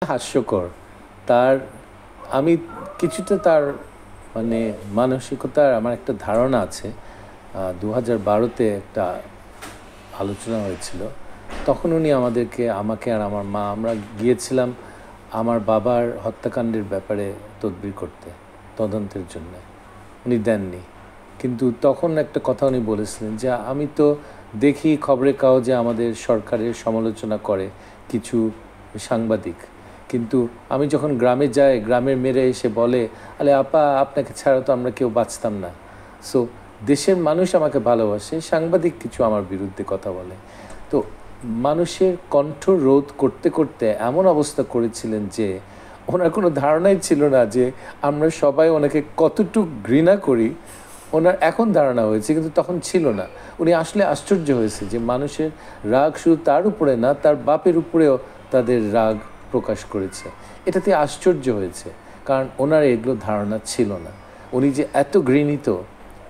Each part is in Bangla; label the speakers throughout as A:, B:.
A: হাস্যকর। তার আমি কিছুটা তার মানে মানসিকতার আমার একটা ধারণা আছে। ২০১২ তে একটা আলোচনা হয়েছিল। তখন উনি আমাকে আর আমার মা আমরা গিয়েছিলাম আমার বাবার হত্যাকাণ্ডের ব্যাপারে তদবির করতে, তদন্তের জন্যে। উনি দেননি। কিন্তু তখন একটা কথা উনি বলেছিলেন যে, "আমি তো দেখি খবরের কাগজে আমাদের সরকারের সমালোচনা করে কিছু সাংবাদিক। কিন্তু আমি যখন গ্রামে যাই, গ্রামের মেয়েরা এসে বলে, 'আলে আপা আপনাকে ছাড়া তো আমরা কেউ বাঁচতাম না।' সো দেশের মানুষ আমাকে ভালোবাসে, সাংবাদিক কিছু আমার বিরুদ্ধে কথা বলে। তো মানুষের কণ্ঠ রোধ করতে, করতে এমন অবস্থা করেছিলেন যে ওনার কোনো ধারণাই ছিল না যে আমরা সবাই ওনাকে কতটুক ঘৃণা করি, ওনার এখন ধারণা হয়েছে কিন্তু তখন ছিল না। উনি আসলে আশ্চর্য হয়েছে যে মানুষের রাগ শুধু তার উপরে না, তার বাপের উপরেও তাদের রাগ প্রকাশ করেছে। এটাতে আশ্চর্য হয়েছে। কারণ ওনার এগুলো ধারণা ছিল না। উনি যে এত ঘৃণিত,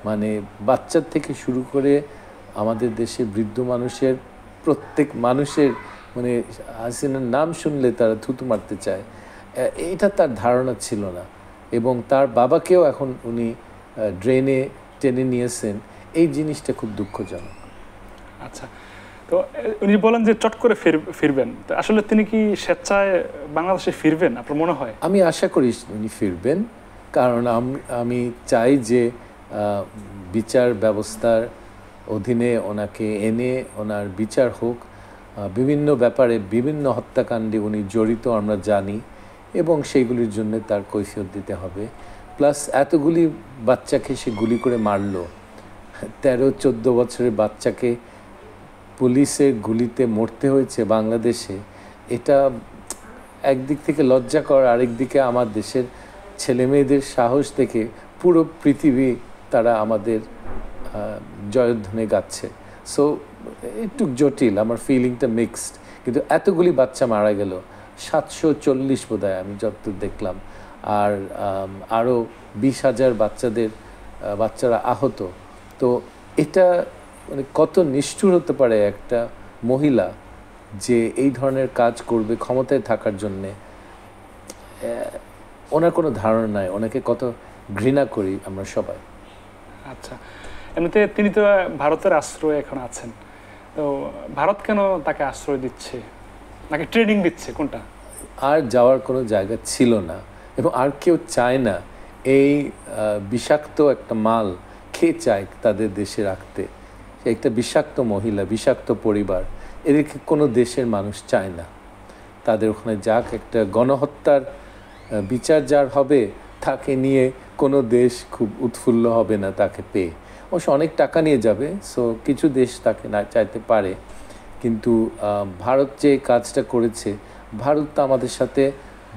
A: মানে বাচ্চার থেকে শুরু করে আমাদের দেশে বৃদ্ধ মানুষের প্রত্যেক মানুষের মানে হাসিনার নাম শুনলে তারা থুতু মারতে চায়। এটা তার ধারণা ছিল না। এবং তার বাবাকেও এখন উনি ড্রেনে টেনে নিয়েছেন। এই জিনিসটা খুব দুঃখজনক।
B: আচ্ছা, তো উনি বলেন যে চট করে ফিরবেন। আসলে তিনি কি স্বেচ্ছায় বাংলাদেশে ফিরবেন আপনার মনে হয়?
A: আমি আশা করি উনি ফিরবেন। কারণ আমি চাই যে বিচার ব্যবস্থার অধীনে ওনাকে এনে ওনার বিচার হোক। বিভিন্ন ব্যাপারে বিভিন্ন হত্যাকাণ্ডে উনি জড়িত আমরা জানি এবং সেইগুলির জন্য তার কৈফিয়ত দিতে হবে। প্লাস এতগুলি বাচ্চাকে সে গুলি করে মারল। ১৩-১৪ বছরের বাচ্চাকে পুলিশের গুলিতে মরতে হয়েছে বাংলাদেশে। এটা একদিক থেকে লজ্জাকর, আরেক দিকে আমার দেশের ছেলেমেয়েদের সাহস দেখে পুরো পৃথিবী তারা আমাদের জয়ধ্বনি গাচ্ছে। সো একটু জটিল, আমার ফিলিংটা মিক্সড। কিন্তু এতগুলি বাচ্চা মারা গেল, ৭৪০ বোধহয় আমি যতদূর দেখলাম। আর আরও ২০,০০০ বাচ্চারা আহত। তো এটা মানে কত নিষ্ঠুর হতে পারে একটা মহিলা যে এই ধরনের কাজ করবে ক্ষমতায় থাকার জন্যে। ওনার কোনো ধারণা নাই, ওনাকে কত ঘৃণা করি আমরা সবাই।
B: আচ্ছা, এমনিতে তিনি তো ভারতের আশ্রয়ে এখন আছেন। তো ভারত কেন তাকে আশ্রয় দিচ্ছে, নাকি ট্রেনিং দিচ্ছে, কোনটা?
A: আর যাওয়ার কোনো জায়গা ছিল না এবং আর কেউ চায় না এই বিষাক্ত একটা মাল খেয়ে চায় তাদের দেশে রাখতে। একটা বিষাক্ত মহিলা, বিষাক্ত পরিবার, এদেরকে কোনো দেশের মানুষ চায় না। তাদের ওখানে যাক, একটা গণহত্যার বিচার যার হবে তাকে নিয়ে কোনো দেশ খুব উৎফুল্ল হবে না তাকে পেয়ে। অবশ্য অনেক টাকা নিয়ে যাবে, সো কিছু দেশ তাকে না চাইতে পারে। কিন্তু ভারত যে কাজটা করেছে, ভারত তো আমাদের সাথে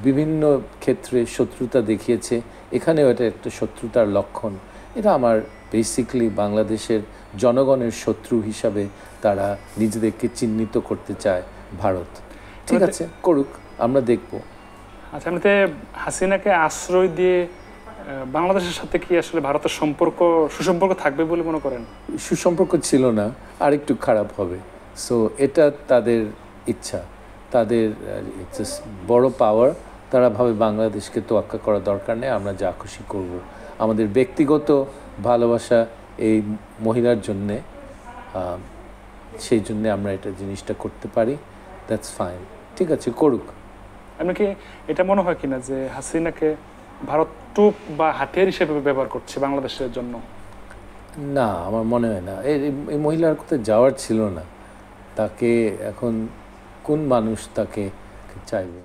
A: বিভিন্ন ক্ষেত্রে শত্রুতা দেখিয়েছে, এখানেও এটা একটা শত্রুতার লক্ষণ। এটা আমার বেসিক্যালি বাংলাদেশের জনগণের শত্রু হিসাবে তারা নিজেদেরকে চিহ্নিত করতে চায় ভারত। ঠিক আছে, করুক, আমরা দেখব।
B: আচ্ছা, এমনিতে হাসিনাকে আশ্রয় দিয়ে বাংলাদেশের সাথে কি আসলে ভারতের সুসম্পর্ক থাকবে বলে মনে করেন?
A: সুসম্পর্ক ছিল না, আর একটু খারাপ হবে। সো এটা তাদের ইচ্ছা, তাদের বড় পাওয়ার। তারা ভাবে বাংলাদেশকে তোয়াক্কা করা দরকার নেই, আমরা যা খুশি করব। আমাদের ব্যক্তিগত ভালোবাসা এই মহিলার জন্যে, সেই জন্যে আমরা এটা জিনিসটা করতে পারি। দ্যাটস ফাইন, ঠিক আছে, করুক।
B: এমনকি এটা মনে হয় কিনা যে হাসিনাকে ভারত টুপ বা হাতিয়ার হিসেবে ব্যবহার করছে বাংলাদেশের জন্য?
A: না, আমার মনে হয় না। এই মহিলার কোথাও যাওয়ার ছিল না। তাকে এখন কোন মানুষ তাকে চাইবে?